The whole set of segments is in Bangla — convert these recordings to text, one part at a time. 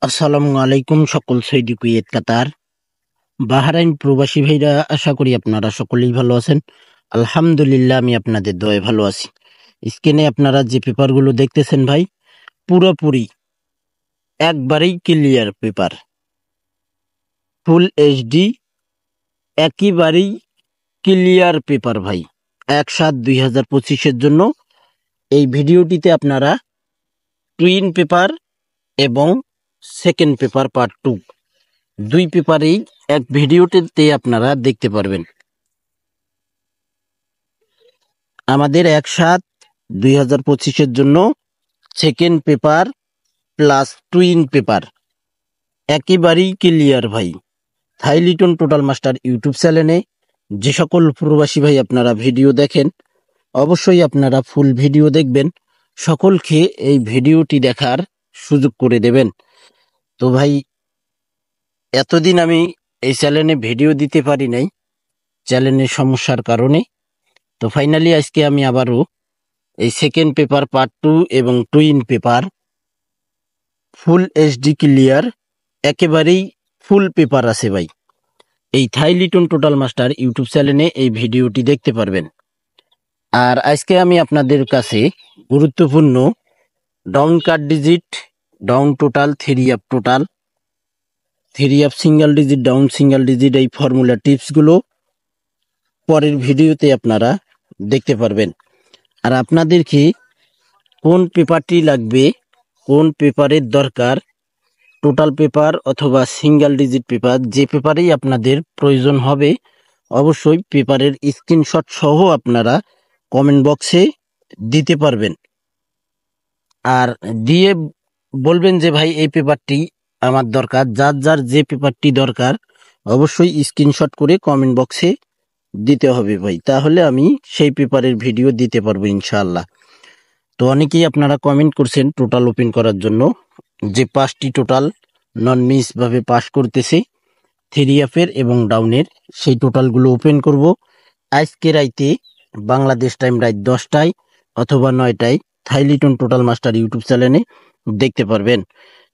আসসালামু আলাইকুম সকল সৌদি কুয়েত কাতার বাহরাইন প্রবাসী ভাইরা, আশা করি আপনারা সকলেই ভালো আছেন। আলহামদুলিল্লাহ, আমি আপনাদের দয়ায় ভালো আছি। স্ক্রিনে আপনারা যে পেপারগুলো দেখতেছেন ভাই, পুরোপুরি একবারেই ক্লিয়ার পেপার, ফুল এইচডি, একেবারেই ক্লিয়ার পেপার ভাই। 1/7/2025 জন্য এই ভিডিওটিতে আপনারা টুইন পেপার এবং সেকেন্ড পেপার পার্ট 2 দুই পেপারেই এক ভিডিওটিতে আপনারা দেখতে পারবেন। আমাদের 1/7/2025 জন্য second paper plus twin paper একেবারেই ক্লিয়ার ভাই। থাইলিটন টোটাল মাস্টার ইউটিউব চ্যানেলে যে সকল প্রবাসী ভাই আপনারা ভিডিও দেখেন, অবশ্যই আপনারা ফুল ভিডিও দেখবেন, সকলকে এই ভিডিওটি দেখার সুযোগ করে দেবেন। তো ভাই, এতদিন আমি এই চ্যানেলে ভিডিও দিতে পারি নাই চ্যানেলের সমস্যার কারণে। তো ফাইনালি আজকে আমি আবারও এই সেকেন্ড পেপার পার্ট 2 এবং twin paper full HD clear, একেবারেই ফুল পেপার আছে ভাই। এই থাইলিটন টোটাল মাস্টার ইউটিউব চ্যানেলে এই ভিডিওটি দেখতে পারবেন। আর আজকে আমি আপনাদের কাছে গুরুত্বপূর্ণ down cut digit, down total, 3 total, 3 single digit, down single digit, এই ফর্মুলা টিপসগুলো পরের ভিডিওতে আপনারা দেখতে পারবেন। আর আপনাদেরকে কোন পেপারটি লাগবে, কোন পেপারের দরকার, টোটাল পেপার অথবা সিঙ্গেল ডিজিট পেপার, যে পেপারেই আপনাদের প্রয়োজন হবে, অবশ্যই পেপারের স্ক্রিনশট সহ আপনারা কমেন্ট বক্সে দিতে পারবেন। আর দিয়ে বলবেন যে ভাই এই পেপারটি আমার দরকার। যার যার যে পেপারটি দরকার অবশ্যই স্ক্রিনশট করে কমেন্ট বক্সে দিতে হবে ভাই, তাহলে আমি সেই পেপারের ভিডিও দিতে পারবো ইনশাআল্লাহ। তো অনেকেই আপনারা কমেন্ট করছেন টোটাল ওপেন করার জন্য, যে 5টি টোটাল নন মিস ভাবে পাস করতেছে 3 এবং ডাউনের, সেই টোটালগুলো ওপেন করব আজকে রাইতে, বাংলাদেশ টাইম রাত 10টায় অথবা 9টায় থাইলিটন টোটাল মাস্টার ইউটিউব চ্যানেলে দেখতে পারবেন।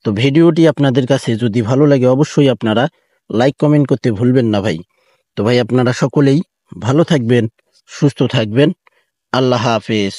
তো ভিডিওটি আপনাদের কাছে যদি ভালো লাগে অবশ্যই আপনারা লাইক কমেন্ট করতে ভুলবেন না ভাই। তো ভাই, আপনারা সকলেই ভালো থাকবেন, সুস্থ থাকবেন। আল্লাহ হাফেজ।